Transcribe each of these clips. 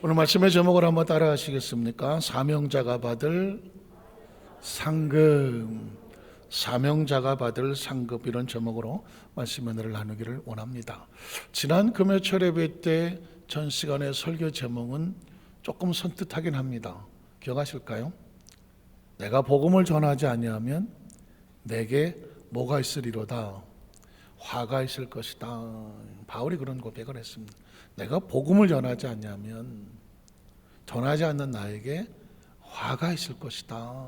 오늘 말씀의 제목을 한번 따라 하시겠습니까? 사명자가 받을 상급, 사명자가 받을 상급, 이런 제목으로 말씀 은혜를 나누기를 원합니다. 지난 금요철 예배 때 전 시간의 설교 제목은 조금 선뜻하긴 합니다. 기억하실까요? 내가 복음을 전하지 아니하면 내게 뭐가 있으리로다? 화가 있을 것이다. 바울이 그런 고백을 했습니다. 내가 복음을 전하지 않냐면 전하지 않는 나에게 화가 있을 것이다.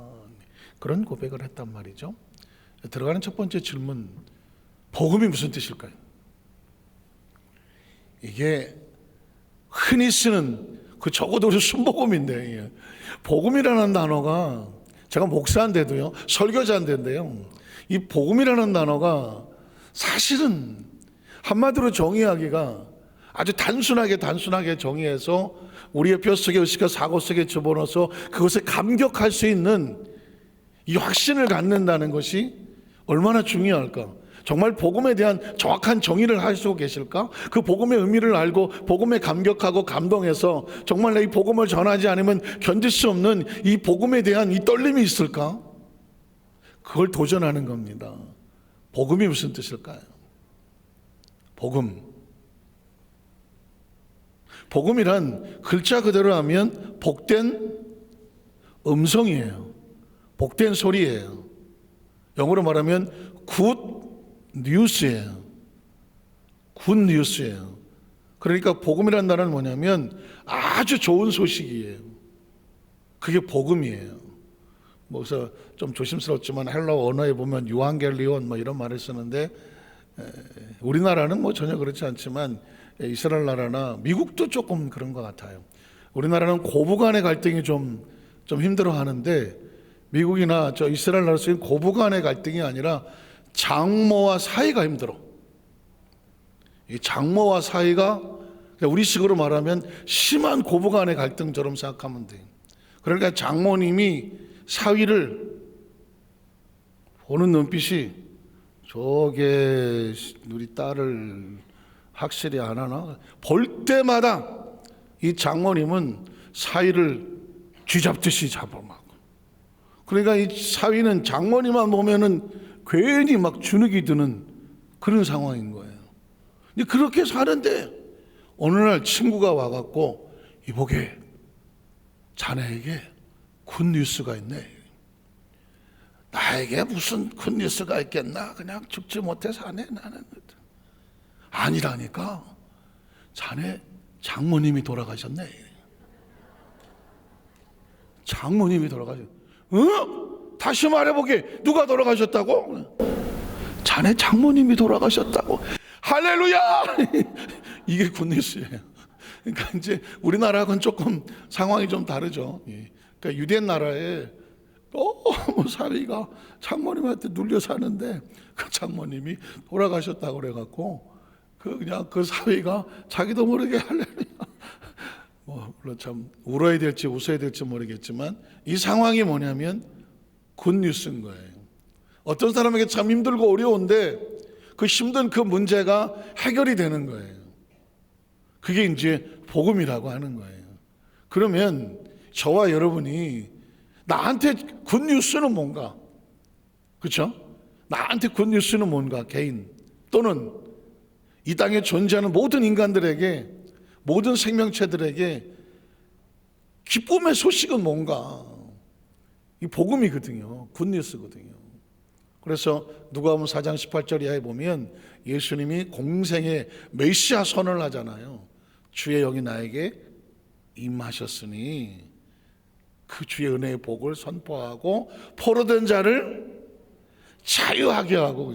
그런 고백을 했단 말이죠. 들어가는 첫 번째 질문, 복음이 무슨 뜻일까요? 이게 흔히 쓰는 그 적어도 우리 순복음인데, 복음이라는 단어가, 제가 목사인데도요, 설교자인데요, 이 복음이라는 단어가 사실은 한마디로 정의하기가 아주 단순하게 정의해서 우리의 뼛속에 의식과 사고 속에 집어넣어서 그것에 감격할 수 있는 이 확신을 갖는다는 것이 얼마나 중요할까? 정말 복음에 대한 정확한 정의를 하시고 계실까? 그 복음의 의미를 알고 복음에 감격하고 감동해서 정말 이 복음을 전하지 않으면 견딜 수 없는 이 복음에 대한 이 떨림이 있을까? 그걸 도전하는 겁니다. 복음이 무슨 뜻일까요? 복음이란 글자 그대로 하면 복된 음성이에요. 복된 소리예요. 영어로 말하면 굿 뉴스예요. 굿 뉴스예요. 그러니까 복음이라는 단어는 뭐냐면 아주 좋은 소식이에요. 그게 복음이에요. 그래서 좀 조심스럽지만 헬라어 언어에 보면 유앙겔리온 이런 말을 쓰는데, 우리나라는 전혀 그렇지 않지만 이스라엘 나라나 미국도 조금 그런 것 같아요. 우리나라는 고부간의 갈등이 좀 힘들어 하는데, 미국이나 이스라엘 나라 쓰인 고부간의 갈등이 아니라 장모와 사이가 힘들어. 이 장모와 사이가 우리식으로 말하면 심한 고부간의 갈등처럼 생각하면 돼요. 그러니까 장모님이 사위를 보는 눈빛이, 저게 우리 딸을 확실히 안 하나? 볼 때마다 이 장모님은 사위를 쥐잡듯이 잡아먹고, 그러니까 이 사위는 장모님만 보면은 괜히 막 주눅이 드는 그런 상황인 거예요. 근데 그렇게 사는데 어느 날 친구가 와갖고, 이보게, 자네에게 굿뉴스가 있네. 나에게 무슨 굿뉴스가 있겠나? 그냥 죽지 못해 사네 나는. 아니라니까, 자네 장모님이 돌아가셨네. 장모님이 돌아가셨. 다시 말해보게, 누가 돌아가셨다고? 자네 장모님이 돌아가셨다고. 할렐루야! 이게 굿뉴스예요. 그러니까 이제 우리나라하고는 조금 상황이 좀 다르죠. 그러니까 유대 나라에 너무 사위가 장모님한테 눌려 사는데 그 장모님이 돌아가셨다고 그래갖고 그냥 그 사위가 자기도 모르게 할렐루야. 물론 참 울어야 될지 웃어야 될지 모르겠지만 이 상황이 뭐냐면 굿뉴스인 거예요. 어떤 사람에게 참 힘들고 어려운데 그 힘든 그 문제가 해결이 되는 거예요. 그게 이제 복음이라고 하는 거예요. 그러면 저와 여러분이 나한테 굿뉴스는 뭔가? 그렇죠? 나한테 굿뉴스는 뭔가? 개인 또는 이 땅에 존재하는 모든 인간들에게, 모든 생명체들에게 기쁨의 소식은 뭔가? 이 복음이거든요. 굿뉴스거든요. 그래서 누가복음 4장 18절 이하에 보면 예수님이 공생의 메시아 선언을 하잖아요. 주의 영이 나에게 임하셨으니 그 주의 은혜의 복을 선포하고 포로된 자를 자유하게 하고.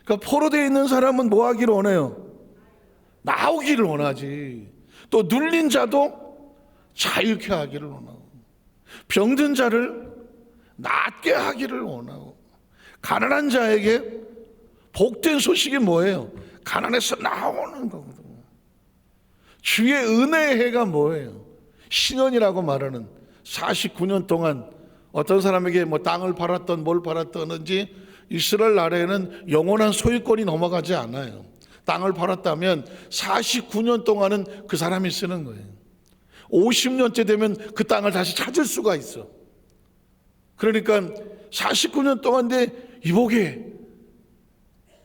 그러니까 포로되어 있는 사람은 뭐 하기를 원해요? 나오기를 원하지. 또 눌린 자도 자유케 하기를 원하고, 병든 자를 낫게 하기를 원하고, 가난한 자에게 복된 소식이 뭐예요? 가난에서 나오는 거거든요. 주의 은혜의 해가 뭐예요? 신년이라고 말하는 49년 동안 어떤 사람에게 땅을 팔았던 뭘 팔았던지 이스라엘 나라에는 영원한 소유권이 넘어가지 않아요. 땅을 팔았다면 49년 동안은 그 사람이 쓰는 거예요. 50년째 되면 그 땅을 다시 찾을 수가 있어. 그러니까 49년 동안인데 이보게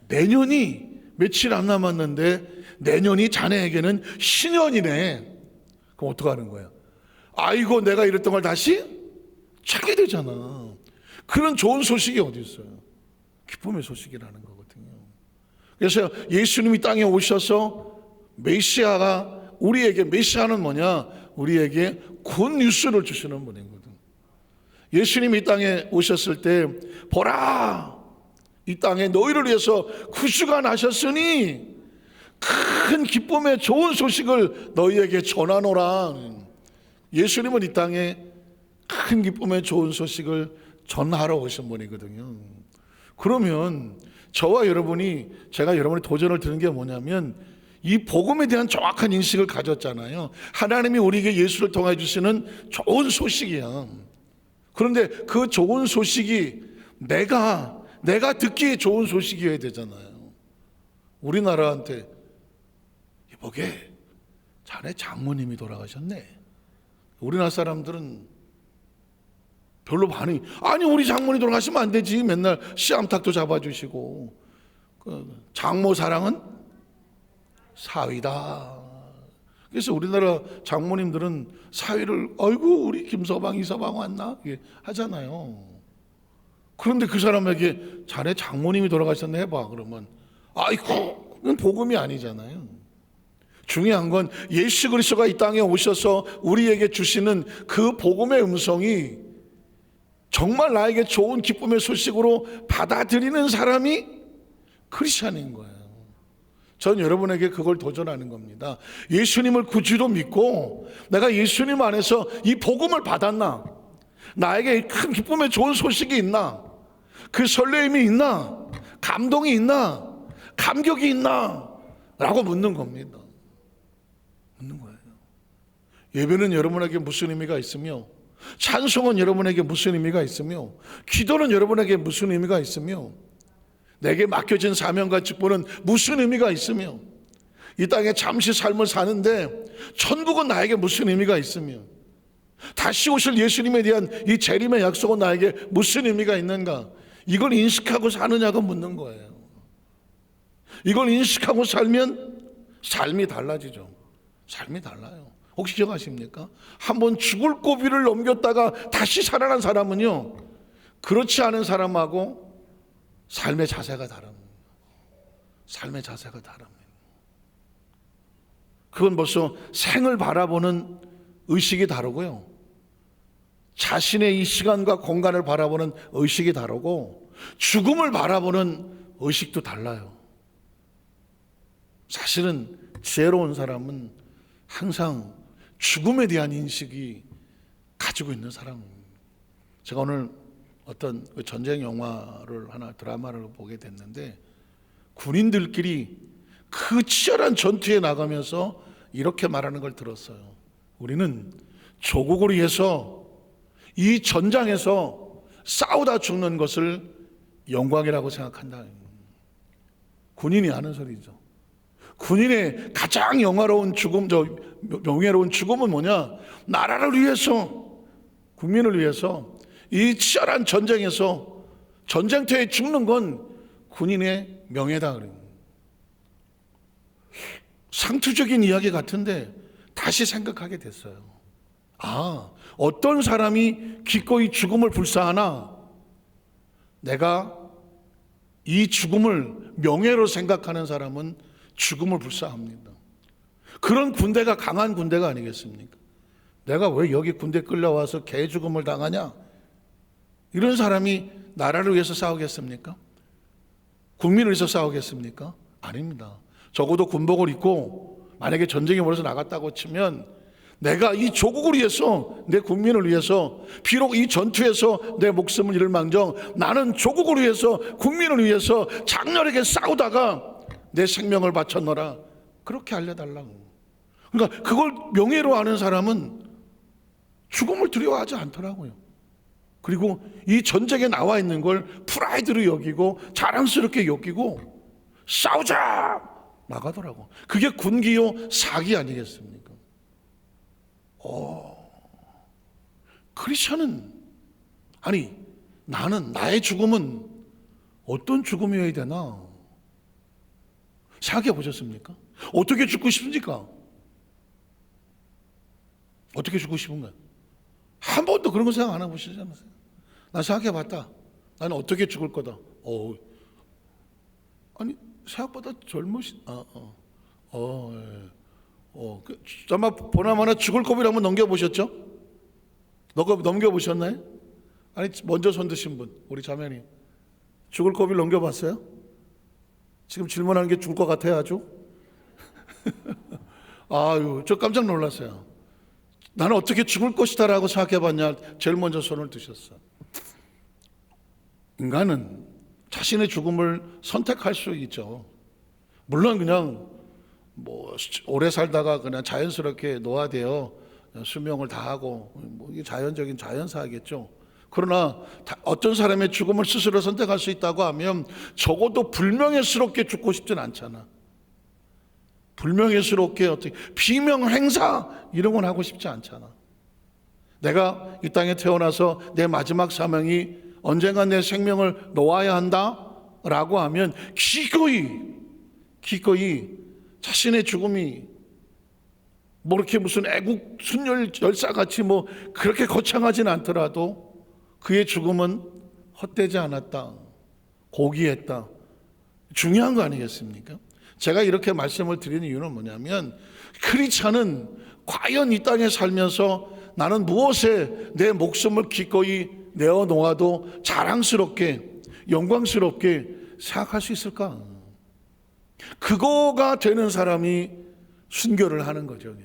내년이 며칠 안 남았는데 내년이 자네에게는 신년이네. 그럼 어떡하는 거야? 아이고 내가 이랬던 걸 다시 찾게 되잖아. 그런 좋은 소식이 어디 있어요? 기쁨의 소식이라는 거거든요. 그래서 예수님이 땅에 오셔서 메시아가 우리에게, 메시아는 뭐냐? 우리에게 굿 뉴스를 주시는 분이거든. 예수님이 이 땅에 오셨을 때 보라 이 땅에 너희를 위해서 구주가 나셨으니 큰 기쁨의 좋은 소식을 너희에게 전하노라. 예수님은 이 땅에 큰 기쁨의 좋은 소식을 전하러 오신 분이거든요. 그러면 저와 여러분이, 제가 여러분의 도전을 드는 게 뭐냐면 이 복음에 대한 정확한 인식을 가졌잖아요. 하나님이 우리에게 예수를 통해 주시는 좋은 소식이야. 그런데 그 좋은 소식이 내가 듣기에 좋은 소식이어야 되잖아요. 우리나라한테 이보게 자네 장모님이 돌아가셨네. 우리나라 사람들은 별로 반응이, 아니 우리 장모님 돌아가시면 안 되지. 맨날 씨암탉도 잡아주시고. 장모 사랑은 사위다. 그래서 우리나라 장모님들은 사위를 아이고 우리 김서방 이서방 왔나 하잖아요. 그런데 그 사람에게 자네 장모님이 돌아가셨네 해봐. 그러면 아이고 그건 복음이 아니잖아요. 중요한 건 예수 그리스도가 이 땅에 오셔서 우리에게 주시는 그 복음의 음성이 정말 나에게 좋은 기쁨의 소식으로 받아들이는 사람이 크리스찬인 거예요. 전 여러분에게 그걸 도전하는 겁니다. 예수님을 구주로 믿고 내가 예수님 안에서 이 복음을 받았나? 나에게 큰 기쁨의 좋은 소식이 있나? 그 설레임이 있나? 감동이 있나? 감격이 있나? 라고 묻는 겁니다. 묻는 거예요. 예배는 여러분에게 무슨 의미가 있으며, 찬송은 여러분에게 무슨 의미가 있으며, 기도는 여러분에게 무슨 의미가 있으며, 내게 맡겨진 사명과 직분은 무슨 의미가 있으며, 이 땅에 잠시 삶을 사는데 천국은 나에게 무슨 의미가 있으며, 다시 오실 예수님에 대한 이 재림의 약속은 나에게 무슨 의미가 있는가, 이걸 인식하고 사느냐고 묻는 거예요. 이걸 인식하고 살면 삶이 달라지죠. 삶이 달라요. 혹시 기억하십니까? 한번 죽을 고비를 넘겼다가 다시 살아난 사람은요, 그렇지 않은 사람하고 삶의 자세가 다릅니다. 삶의 자세가 다릅니다. 그건 벌써 생을 바라보는 의식이 다르고요, 자신의 이 시간과 공간을 바라보는 의식이 다르고, 죽음을 바라보는 의식도 달라요. 사실은 지혜로운 사람은 항상 죽음에 대한 인식이 가지고 있는 사람입니다. 제가 오늘 어떤 전쟁 영화를 하나, 드라마를 보게 됐는데, 군인들끼리 그 치열한 전투에 나가면서 이렇게 말하는 걸 들었어요. 우리는 조국을 위해서 이 전장에서 싸우다 죽는 것을 영광이라고 생각한다. 군인이 하는 소리죠. 군인의 가장 영화로운 죽음, 명예로운 죽음은 뭐냐? 나라를 위해서, 국민을 위해서 이 치열한 전쟁에서, 전쟁터에 죽는 건 군인의 명예다. 상투적인 이야기 같은데 다시 생각하게 됐어요. 아, 어떤 사람이 기꺼이 죽음을 불사하나? 내가 이 죽음을 명예로 생각하는 사람은 죽음을 불사합니다. 그런 군대가 강한 군대가 아니겠습니까? 내가 왜 여기 군대 끌려와서 개 죽음을 당하냐? 이런 사람이 나라를 위해서 싸우겠습니까? 국민을 위해서 싸우겠습니까? 아닙니다. 적어도 군복을 입고 만약에 전쟁에 벌어서 나갔다고 치면 내가 이 조국을 위해서, 내 국민을 위해서, 비록 이 전투에서 내 목숨을 잃을 망정 나는 조국을 위해서, 국민을 위해서 장렬하게 싸우다가 내 생명을 바쳤노라, 그렇게 알려달라고. 그러니까 그걸 명예로 아는 사람은 죽음을 두려워하지 않더라고요. 그리고 이 전쟁에 나와 있는 걸 프라이드로 여기고 자랑스럽게 여기고 싸우자 나가더라고. 그게 군기요 사기 아니겠습니까? 크리스천은, 아니 나는, 나의 죽음은 어떤 죽음이어야 되나 생각해 보셨습니까? 어떻게 죽고 싶습니까? 어떻게 죽고 싶은가요? 한 번도 그런 거 생각 안 해보시지 않으세요? 나 생각해 봤다. 나는 어떻게 죽을 거다. 아니 생각보다 젊으신, 아마 보나마나 죽을 고비를 한번 넘겨보셨죠? 넘겨보셨나요? 아니 먼저 손 드신 분, 우리 자매님 죽을 고비를 넘겨봤어요? 지금 질문하는 게 죽을 것 같아요 아주. 아유, 저 깜짝 놀랐어요. 나는 어떻게 죽을 것이다 라고 생각해봤냐, 제일 먼저 손을 드셨어. 인간은 자신의 죽음을 선택할 수 있죠. 물론 그냥 뭐 오래 살다가 그냥 자연스럽게 노화되어 수명을 다하고 이게 자연적인 자연사겠죠. 그러나 어떤 사람의 죽음을 스스로 선택할 수 있다고 하면 적어도 불명예스럽게 죽고 싶진 않잖아. 불명예스럽게 어떻게 비명 행사 이런 건 하고 싶지 않잖아. 내가 이 땅에 태어나서 내 마지막 사명이 언젠가 내 생명을 놓아야 한다라고 하면 기꺼이 자신의 죽음이 뭐 이렇게 무슨 애국 순혈 열사같이 뭐 그렇게 거창하진 않더라도 그의 죽음은 헛되지 않았다, 고귀했다, 중요한 거 아니겠습니까? 제가 이렇게 말씀을 드리는 이유는 뭐냐면, 크리스찬은 과연 이 땅에 살면서 나는 무엇에 내 목숨을 기꺼이 내어놓아도 자랑스럽게 영광스럽게 생각할 수 있을까? 그거가 되는 사람이 순교를 하는 거죠.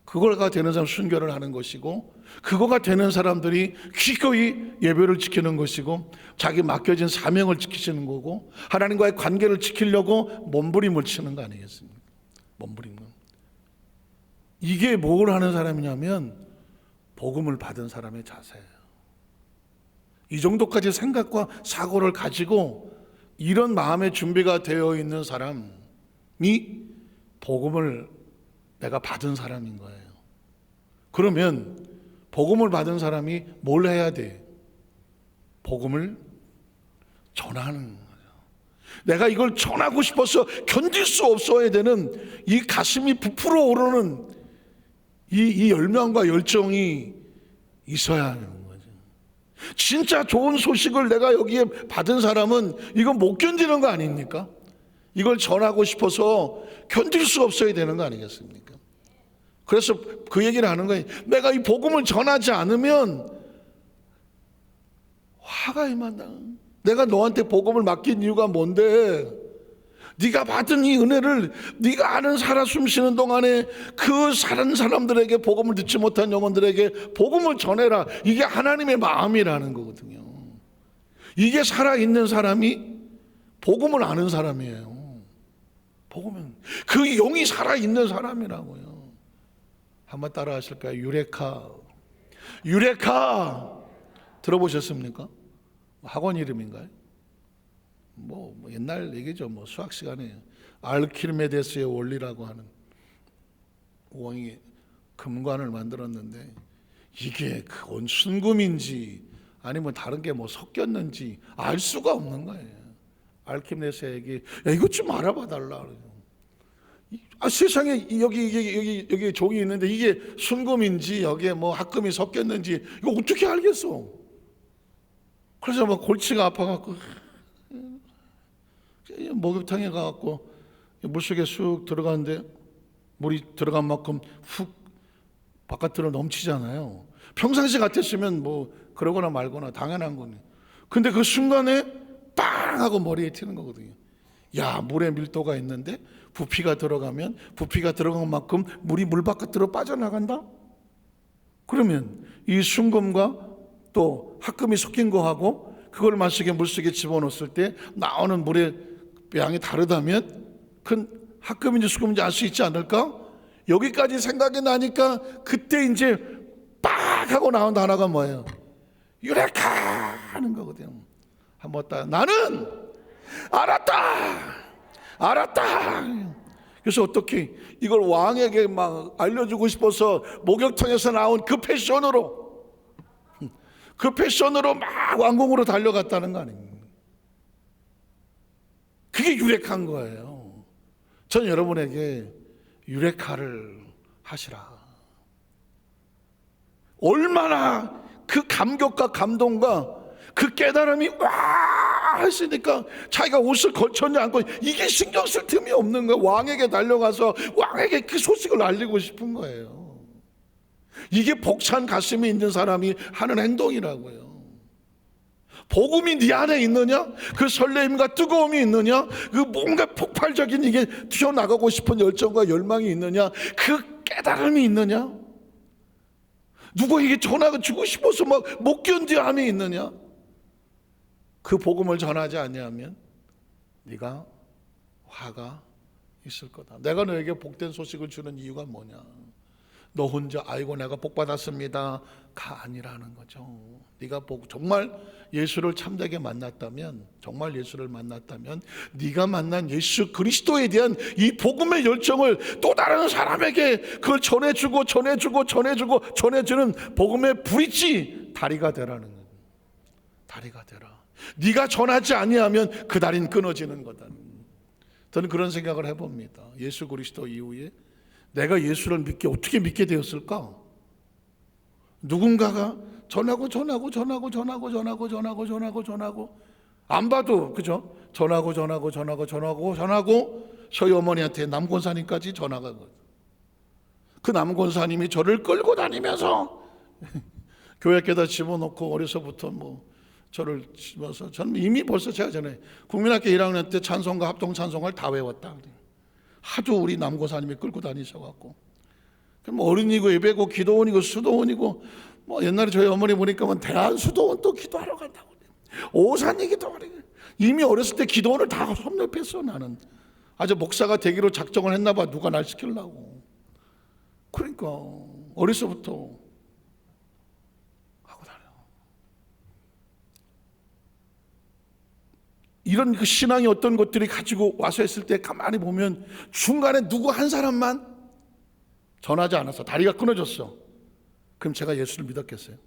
그거가 되는 사람 순교를 하는 것이고, 그거가 되는 사람들이 기꺼이 예배를 지키는 것이고, 자기 맡겨진 사명을 지키시는 거고, 하나님과의 관계를 지키려고 몸부림을 치는 거 아니겠습니까? 몸부림. 이게 뭘 하는 사람이냐면 복음을 받은 사람의 자세예요. 이 정도까지 생각과 사고를 가지고 이런 마음의 준비가 되어 있는 사람이 복음을 내가 받은 사람인 거예요. 그러면 복음을 받은 사람이 뭘 해야 돼? 복음을 전하는 거죠. 내가 이걸 전하고 싶어서 견딜 수 없어야 되는 이 가슴이 부풀어 오르는 이 열망과 열정이 있어야 하는 거죠. 진짜 좋은 소식을 내가 여기에 받은 사람은 이건 못 견디는 거 아닙니까? 이걸 전하고 싶어서 견딜 수 없어야 되는 거 아니겠습니까? 그래서 그 얘기를 하는 거예요. 내가 이 복음을 전하지 않으면 화가 임한다. 내가 너한테 복음을 맡긴 이유가 뭔데? 네가 받은 이 은혜를 네가 아는 살아 숨쉬는 동안에 그 사는 사람들에게, 복음을 듣지 못한 영혼들에게 복음을 전해라. 이게 하나님의 마음이라는 거거든요. 이게 살아있는 사람이 복음을 아는 사람이에요. 복음은 그 영이 살아있는 사람이라고요. 한번 따라 하실까요? 유레카 들어보셨습니까? 학원 이름인가요? 뭐 옛날 얘기죠. 뭐 수학 시간에 알키메데스의 원리라고 하는 왕이 금관을 만들었는데, 이게 그 순금인지 아니면 다른 게 뭐 섞였는지 알 수가 없는 거예요. 알키메데스에게 야, 이것 좀 알아봐 달라. 세상에 여기 종이 있는데 이게 순금인지 여기에 뭐 합금이 섞였는지 이거 어떻게 알겠어? 그래서 뭐 골치가 아파갖고 목욕탕에 가갖고 물속에 쑥 들어가는데 물이 들어간 만큼 훅 바깥으로 넘치잖아요. 평상시 같았으면 뭐 그러거나 말거나 당연한 거네. 근데 그 순간에 빵 하고 머리에 튀는 거거든요. 야, 물에 밀도가 있는데 부피가 들어가면 부피가 들어간 만큼 물이 물 바깥으로 빠져나간다? 그러면 이 순금과 또 합금이 섞인 거하고 그걸 물속에 집어넣었을 때 나오는 물의 양이 다르다면 큰 합금인지 수금인지 알 수 있지 않을까? 여기까지 생각이 나니까 그때 이제 빡 하고 나온 단어가 뭐예요? 유레카 하는 거거든요. 한번 딱 나는 알았다. 그래서 어떻게 이걸 왕에게 막 알려주고 싶어서 목욕탕에서 나온 그 패션으로 막 왕궁으로 달려갔다는 거 아닙니까? 그게 유레카인 거예요. 전 여러분에게 유레카를 하시라. 얼마나 그 감격과 감동과 그 깨달음이 와 했으니까 자기가 옷을 걸쳤냐 않고 이게 신경 쓸 틈이 없는 거예요. 왕에게 달려가서 왕에게 그 소식을 알리고 싶은 거예요. 이게 벅찬 가슴이 있는 사람이 하는 행동이라고요. 복음이 네 안에 있느냐? 그 설레임과 뜨거움이 있느냐? 그 뭔가 폭발적인 이게 튀어나가고 싶은 열정과 열망이 있느냐? 그 깨달음이 있느냐? 누구에게 전화가 주고 싶어서 막 못 견디함이 있느냐? 그 복음을 전하지 아니하면 네가 화가 있을 거다. 내가 너에게 복된 소식을 주는 이유가 뭐냐? 너 혼자 아이고 내가 복 받았습니다가 아니라는 거죠. 네가 정말 예수를 참되게 만났다면, 정말 예수를 만났다면 네가 만난 예수 그리스도에 대한 이 복음의 열정을 또 다른 사람에게 그걸 전해주고 전해주는 복음의 브릿지 다리가 되라는 거예요. 다리가 되라. 네가 전하지 아니하면 그 다리는 끊어지는 거다. 저는 그런 생각을 해봅니다. 예수 그리스도 이후에 내가 예수를 어떻게 믿게 되었을까? 누군가가 전하고 안 봐도 그죠? 전하고 저희 어머니한테 남권사님까지 전화가 거예요. 그 남권사님이 저를 끌고 다니면서 교회에다 집어넣고 어려서부터 저를 집어서 저는 이미 벌써 제가 전에 국민학교 1학년 때 찬송가 합동 찬송을 다 외웠다. 하도 우리 남고사님이 끌고 다니셔갖고 그럼 어린이고 예배고 기도원이고 수도원이고 옛날에 저희 어머니 보니까 대한수도원 또 기도하러 간다고 오산이 기도하러 이미 어렸을 때 기도원을 다 섭렵했어. 나는 아주 목사가 되기로 작정을 했나 봐. 누가 날 시키려고. 그러니까 어려서부터 하고 다녀. 이런 그 신앙의 어떤 것들이 가지고 와서 했을 때 가만히 보면 중간에 누구 한 사람만 전하지 않았어. 다리가 끊어졌어. 그럼 제가 예수를 믿었겠어요?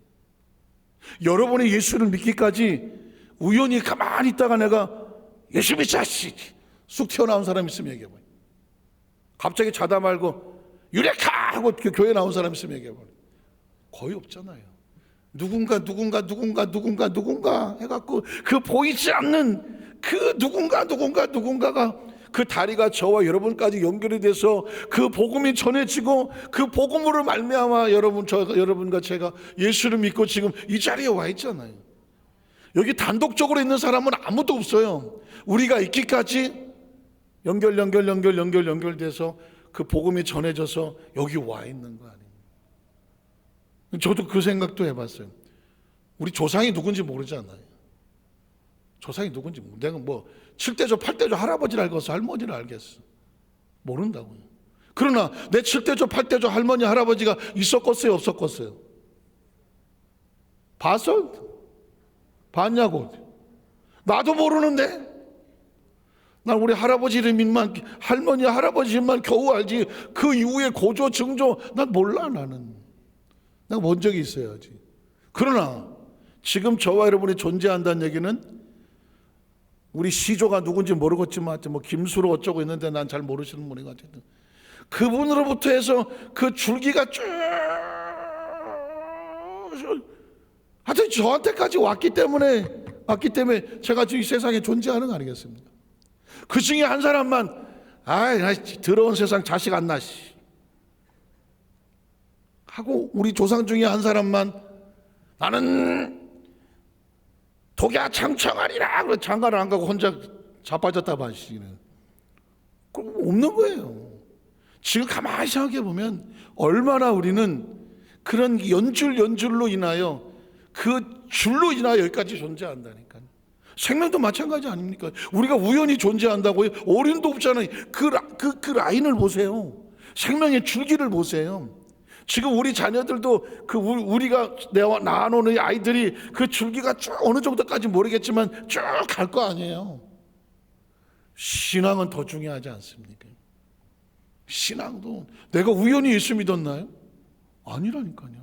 여러분이 예수를 믿기까지 우연히 가만히 있다가 내가 예수 믿자 쑥 튀어나온 사람 있으면 얘기해봐요. 갑자기 자다 말고 유레카 하고 교회 나온 사람 있으면 얘기해봐요. 거의 없잖아요. 누군가 해갖고 그 보이지 않는 그 누군가가 그 다리가 저와 여러분까지 연결이 돼서 그 복음이 전해지고 그 복음으로 말미암아 여러분과 제가 예수를 믿고 지금 이 자리에 와 있잖아요. 여기 단독적으로 있는 사람은 아무도 없어요. 우리가 있기까지 연결돼서 그 복음이 전해져서 여기 와 있는 거 아니에요. 저도 그 생각도 해봤어요. 우리 조상이 누군지 모르잖아요. 조상이 누군지 내가 7대조 8대조 할아버지를 알겠어, 할머니를 알겠어? 모른다고요. 그러나 내 7대조 8대조 할머니 할아버지가 있었겠어요, 없었겠어요? 봤어? 봤냐고. 나도 모르는데. 난 우리 할아버지 이름만, 할머니 할아버지 이름만 겨우 알지 그 이후에 고조 증조 난 몰라. 나는 내가 본 적이 있어야지. 그러나 지금 저와 여러분이 존재한다는 얘기는 우리 시조가 누군지 모르겠지만 김수로 어쩌고 있는데 난 잘 모르시는 분이 같아요. 그분으로부터 해서 그 줄기가 쭉 하여튼 저한테까지 왔기 때문에 제가 지금 이 세상에 존재하는 거 아니겠습니까? 그 중에 한 사람만 더러운 세상 자식 안 나 하고 우리 조상 중에 한 사람만 나는 독야 창청하리라 그래서 장가를 안 가고 혼자 자빠졌다 마시는 그럼 없는 거예요. 지금 가만히 생각해 보면 얼마나 우리는 그런 연줄로 인하여 그 줄로 인하여 여기까지 존재한다니까요. 생명도 마찬가지 아닙니까? 우리가 우연히 존재한다고요? 어른도 없잖아요. 그 라인을 보세요. 생명의 줄기를 보세요. 지금 우리 자녀들도 우리가 낳아놓은 아이들이 그 줄기가 쭉 어느 정도까지 모르겠지만 쭉 갈 거 아니에요. 신앙은 더 중요하지 않습니까? 신앙도 내가 우연히 예수 믿었나요? 아니라니까요.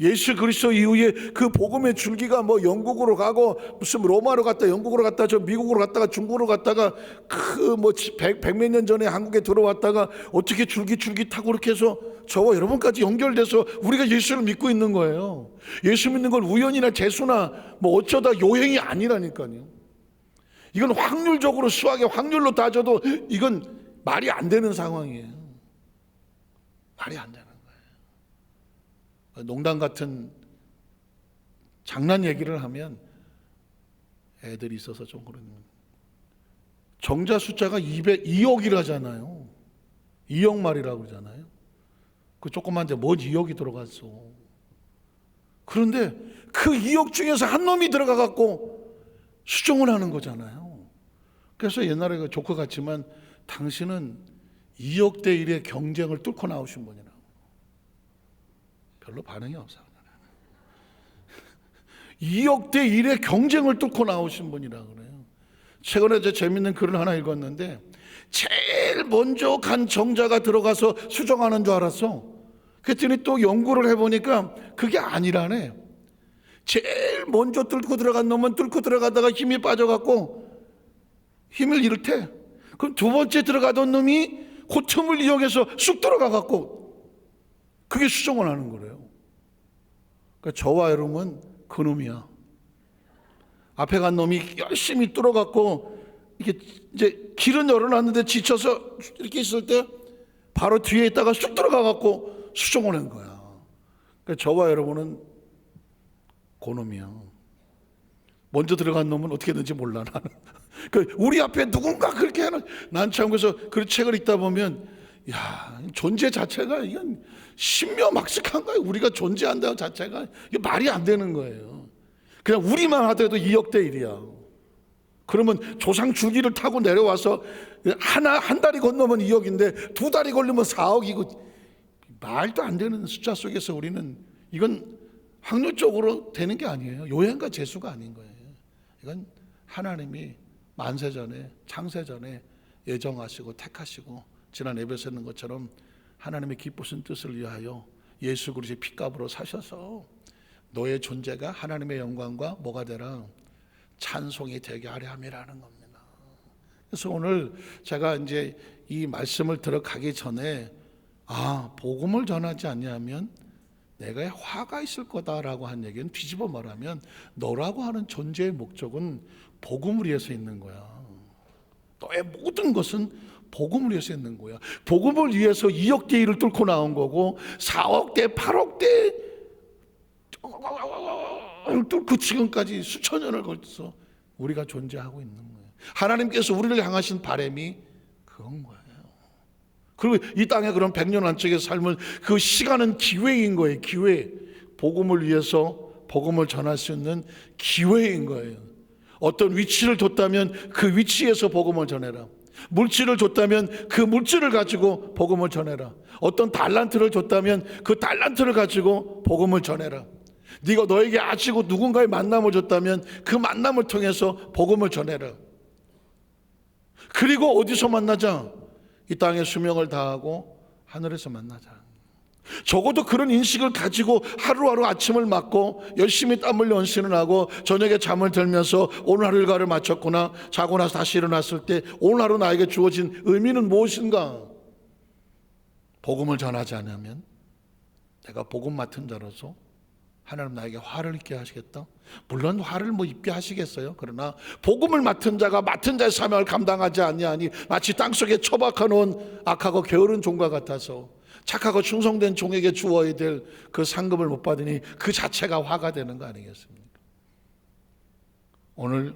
예수 그리스도 이후에 그 복음의 줄기가 뭐 영국으로 가고 무슨 로마로 갔다 영국으로 갔다 저 미국으로 갔다가 중국으로 갔다가 그 뭐 백몇 년 전에 한국에 들어왔다가 어떻게 줄기 타고 이렇게 해서 저와 여러분까지 연결돼서 우리가 예수를 믿고 있는 거예요. 예수 믿는 건 우연이나 재수나 뭐 어쩌다 요행이 아니라니까요. 이건 확률적으로 수학의 확률로 따져도 이건 말이 안 되는 상황이에요. 말이 안 되는 거예요. 농담 같은 장난 얘기를 하면 애들이 있어서 좀 그런, 정자 숫자가 2억이라잖아요. 2억 마리라고 그러잖아요. 그 조그만데 뭔 2억이 들어갔어. 그런데 그 2억 중에서 한 놈이 들어가 갖고 수종을 하는 거잖아요. 그래서 옛날에 그 조커 같지만 당신은 2억 대 1의 경쟁을 뚫고 나오신 분이라고. 별로 반응이 없어요. 2억 대 1의 경쟁을 뚫고 나오신 분이라고 그래요. 최근에 저 재밌는 글을 하나 읽었는데, 제일 먼저 간 정자가 들어가서 수정하는 줄 알았어. 그랬더니 또 연구를 해보니까 그게 아니라네. 제일 먼저 뚫고 들어간 놈은 뚫고 들어가다가 힘이 빠져갖고 힘을 잃대. 그럼 두 번째 들어가던 놈이 그 틈을 이용해서 쑥 들어가갖고 그게 수정을 하는 거래요. 그러니까 저와 여러분은 그 놈이야. 앞에 간 놈이 열심히 뚫어갖고 이게 이제 길은 열어놨는데 지쳐서 이렇게 있을 때 바로 뒤에 있다가 쑥 들어가갖고 수정을 한 거야. 그러니까 저와 여러분은 그 놈이야. 먼저 들어간 놈은 어떻게 되는지 몰라 나는. 그 우리 앞에 누군가 그렇게 하는, 난 참 그래서 그 책을 읽다 보면 야, 존재 자체가 이건 신묘막측한 거예요. 우리가 존재한다는 자체가 이게 말이 안 되는 거예요. 그냥 우리만 하더라도 2억 대 1이야. 그러면 조상 줄기를 타고 내려와서 한 다리 건너면 2억인데 두 다리 걸리면 4억이고, 말도 안 되는 숫자 속에서 우리는, 이건 확률적으로 되는 게 아니에요. 요행과 재수가 아닌 거예요. 이건 하나님이 만세전에 창세전에 예정하시고 택하시고, 지난 에베소에 있는 것처럼 하나님의 기쁘신 뜻을 위하여 예수 그리스도의 피값으로 사셔서 너의 존재가 하나님의 영광과 뭐가 되라? 찬송이 되게 하려 함이라는 겁니다. 그래서 오늘 제가 이제 이 말씀을 들어가기 전에 복음을 전하지 않냐면 내가 화가 있을 거다라고 한 얘기는 뒤집어 말하면 너라고 하는 존재의 목적은 복음을 위해서 있는 거야. 너의 모든 것은 복음을 위해서 있는 거야. 복음을 위해서 2억 대 1을 뚫고 나온 거고 4억 대 8억 대 뚫고 지금까지 수천 년을 걸쳐서 우리가 존재하고 있는 거예요. 하나님께서 우리를 향하신 바람이 그건 거예요. 그리고 이 땅에 그런 100년 안쪽의 삶은 그 시간은 기회인 거예요. 기회. 복음을 위해서 복음을 전할 수 있는 기회인 거예요. 어떤 위치를 줬다면 그 위치에서 복음을 전해라. 물질을 줬다면 그 물질을 가지고 복음을 전해라. 어떤 달란트를 줬다면 그 달란트를 가지고 복음을 전해라. 네가 너에게 아시고 누군가의 만남을 줬다면 그 만남을 통해서 복음을 전해라. 그리고 어디서 만나자? 이 땅에 수명을 다하고 하늘에서 만나자. 적어도 그런 인식을 가지고 하루하루 아침을 맞고 열심히 땀 흘려 헌신을 하고 저녁에 잠을 들면서 오늘 하루 일과를 마쳤구나, 자고 나서 다시 일어났을 때 오늘 하루 나에게 주어진 의미는 무엇인가? 복음을 전하지 않으면 내가 복음 맡은 자로서 하나님 나에게 화를 입게 하시겠다? 물론 화를 입게 하시겠어요. 그러나 복음을 맡은 자가 맡은 자의 사명을 감당하지 아니하니 마치 땅속에 처박아 놓은 악하고 게으른 종과 같아서 착하고 충성된 종에게 주어야 될 그 상급을 못 받으니 그 자체가 화가 되는 거 아니겠습니까? 오늘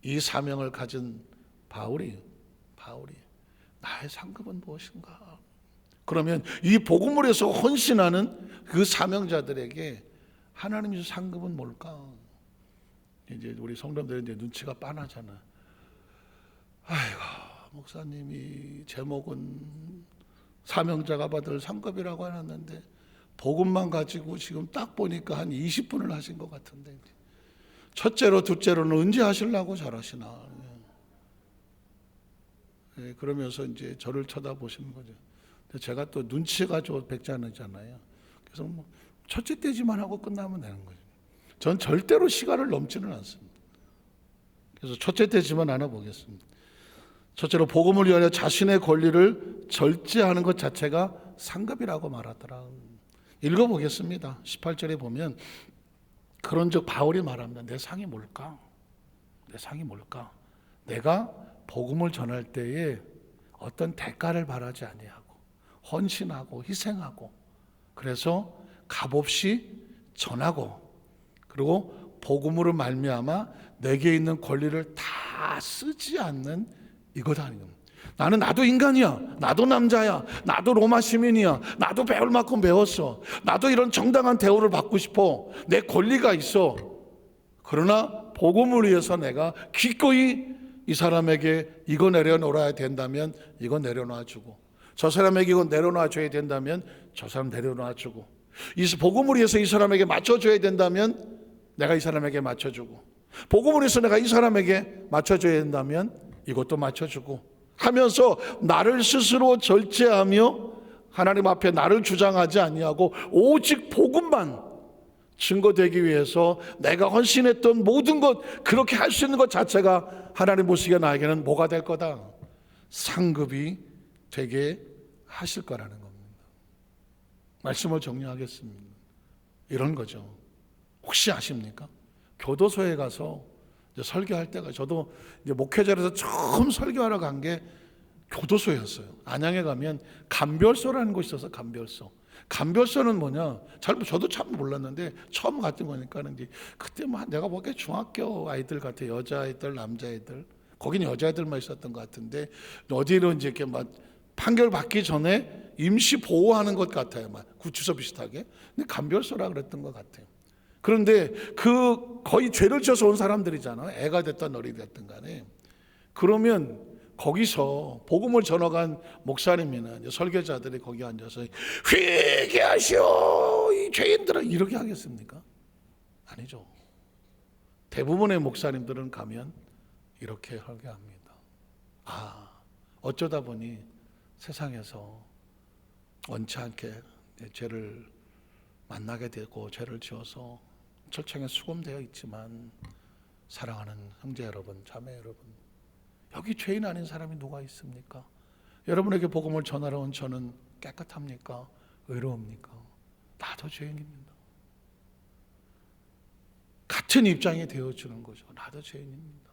이 사명을 가진 바울이 나의 상급은 무엇인가? 그러면 이 복음을 위해서 헌신하는 그 사명자들에게 하나님의 상급은 뭘까? 이제 우리 성도들이 이제 눈치가 빤하잖아. 아이고, 목사님이 제목은 사명자가 받을 상급이라고 해놨는데 복음만 가지고 지금 딱 보니까 한 20분을 하신 것 같은데, 첫째로 둘째로는 언제 하시려고 잘하시나? 그러면서 이제 저를 쳐다보시는 거죠. 근데 제가 또 눈치가 좀 백자잖아요. 그래서 뭐 첫째 떼지만 하고 끝나면 되는 거죠. 전 절대로 시간을 넘지는 않습니다. 그래서 첫째 떼지만 하나 보겠습니다. 첫째로 복음을 위하여 자신의 권리를 절제하는 것 자체가 상급이라고 말하더라. 읽어보겠습니다. 18절에 보면 그런즉 바울이 말합니다. 내 상이 뭘까? 내 상이 뭘까? 내가 복음을 전할 때에 어떤 대가를 바라지 아니하고 헌신하고 희생하고 그래서 값없이 전하고 그리고 복음으로 말미암아 내게 있는 권리를 다 쓰지 않는 이것 아니냐. 나도 인간이야. 나도 남자야. 나도 로마 시민이야. 나도 배울 만큼 배웠어. 나도 이런 정당한 대우를 받고 싶어. 내 권리가 있어. 그러나 복음을 위해서 내가 기꺼이 이 사람에게 이거 내려놓아야 된다면 이거 내려놔주고 저 사람에게 이거 내려놔줘야 된다면 저 사람 내려놔주고 이 복음을 위해서 이 사람에게 맞춰줘야 된다면 내가 이 사람에게 맞춰주고 복음을 위해서 내가 이 사람에게 맞춰줘야 된다면 이것도 맞춰주고 하면서 나를 스스로 절제하며 하나님 앞에 나를 주장하지 아니하고 오직 복음만 증거되기 위해서 내가 헌신했던 모든 것 그렇게 할 수 있는 것 자체가 하나님 보시기에 나에게는 뭐가 될 거다? 상급이 되게 하실 거라는 겁니다. 말씀을 정리하겠습니다. 이런 거죠. 혹시 아십니까? 교도소에 가서 이제 설교할 때가 저도 이제 목회자로서 처음 설교하러 간 게 교도소였어요. 안양에 가면 감별소라는 곳이 있어서 감별소는 뭐냐? 저도 참 몰랐는데 처음 갔던 거니까 이제 그때 뭐 내가 보기에 중학교 아이들 같아. 여자아이들, 남자아이들. 거기는 여자아이들만 있었던 것 같은데 어디로 이제 이렇게 막 판결 받기 전에 임시 보호하는 것 같아요. 막 구치소 비슷하게. 근데 감별소라 그랬던 것 같아요. 그런데 그 거의 죄를 지어서 온 사람들이잖아요. 애가 됐든 어린이 됐든 간에. 그러면 거기서 복음을 전해간 목사님이나 설교자들이 거기 앉아서 회개하시오 이 죄인들은 이렇게 하겠습니까? 아니죠. 대부분의 목사님들은 가면 이렇게 설교합니다. 어쩌다 보니 세상에서 원치 않게 죄를 만나게 되고 죄를 지어서 철창에 수감되어 있지만 사랑하는 형제 여러분, 자매 여러분, 여기 죄인 아닌 사람이 누가 있습니까? 여러분에게 복음을 전하러 온 저는 깨끗합니까? 의로웁니까? 나도 죄인입니다. 같은 입장이 되어주는 거죠. 나도 죄인입니다.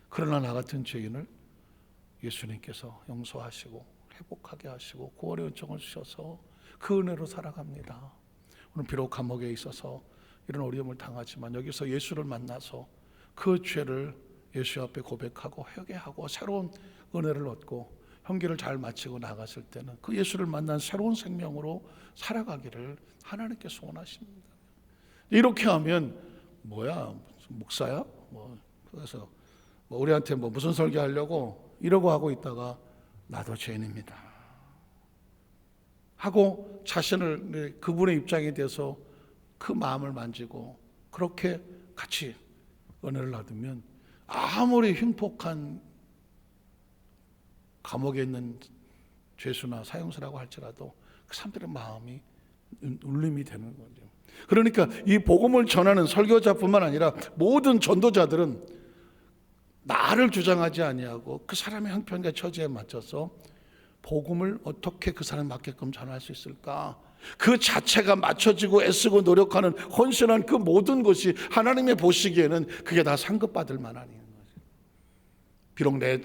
그러나 나 같은 죄인을 예수님께서 용서하시고 회복하게 하시고 구원의 은총을 주셔서 그 은혜로 살아갑니다. 오늘 비록 감옥에 있어서 이런 어려움을 당하지만 여기서 예수를 만나서 그 죄를 예수 앞에 고백하고 회개하고 새로운 은혜를 얻고 형기를 잘 마치고 나갔을 때는 그 예수를 만난 새로운 생명으로 살아가기를 하나님께 소원하십니다. 이렇게 하면 뭐야 목사야? 그래서 우리한테 무슨 설교하려고 이러고 하고 있다가 나도 죄인입니다 하고 자신을 그분의 입장에 대해서 그 마음을 만지고 그렇게 같이 은혜를 나누면 아무리 흉폭한 감옥에 있는 죄수나 사형수라고 할지라도 그 사람들의 마음이 울림이 되는 거죠. 그러니까 이 복음을 전하는 설교자뿐만 아니라 모든 전도자들은 나를 주장하지 아니하고 그 사람의 형편과 처지에 맞춰서 복음을 어떻게 그 사람에 맞게끔 전할 수 있을까? 그 자체가 맞춰지고 애쓰고 노력하는 헌신한 그 모든 것이 하나님의 보시기에는 그게 다 상급받을 만한 거죠. 비록 내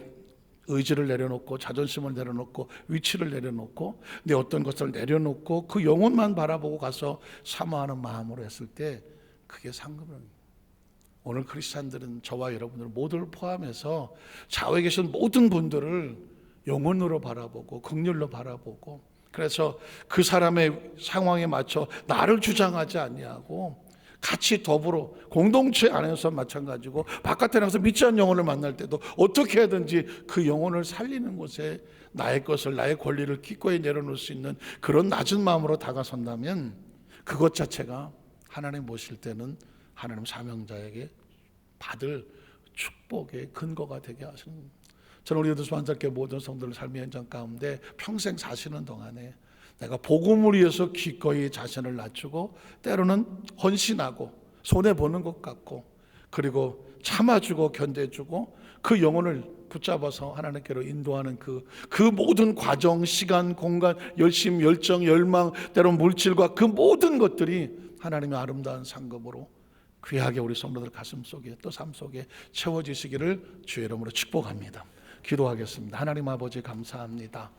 의지를 내려놓고 자존심을 내려놓고 위치를 내려놓고 내 어떤 것을 내려놓고 그 영혼만 바라보고 가서 사모하는 마음으로 했을 때 그게 상급은. 오늘 크리스찬들은 저와 여러분들 모두를 포함해서 좌우에 계신 모든 분들을 영혼으로 바라보고 긍휼로 바라보고 그래서 그 사람의 상황에 맞춰 나를 주장하지 아니하고 같이 더불어 공동체 안에서 마찬가지고 바깥에 나가서 믿지 않는 영혼을 만날 때도 어떻게 하든지 그 영혼을 살리는 곳에 나의 것을 나의 권리를 기꺼이 내려놓을 수 있는 그런 낮은 마음으로 다가선다면 그것 자체가 하나님 보실 때는 하나님 사명자에게 받을 축복의 근거가 되게 하시는 저는 우리 유두수반짝교 모든 성도들 삶의 현장 가운데 평생 사시는 동안에 내가 복음을 위해서 기꺼이 자신을 낮추고 때로는 헌신하고 손해보는 것 같고 그리고 참아주고 견뎌주고 그 영혼을 붙잡아서 하나님께로 인도하는 그 모든 과정, 시간, 공간, 열심, 열정, 열망, 때로는 물질과 그 모든 것들이 하나님의 아름다운 상급으로 귀하게 우리 성도들 가슴 속에 또 삶 속에 채워지시기를 주의 이름으로 축복합니다. 기도하겠습니다. 하나님 아버지 감사합니다.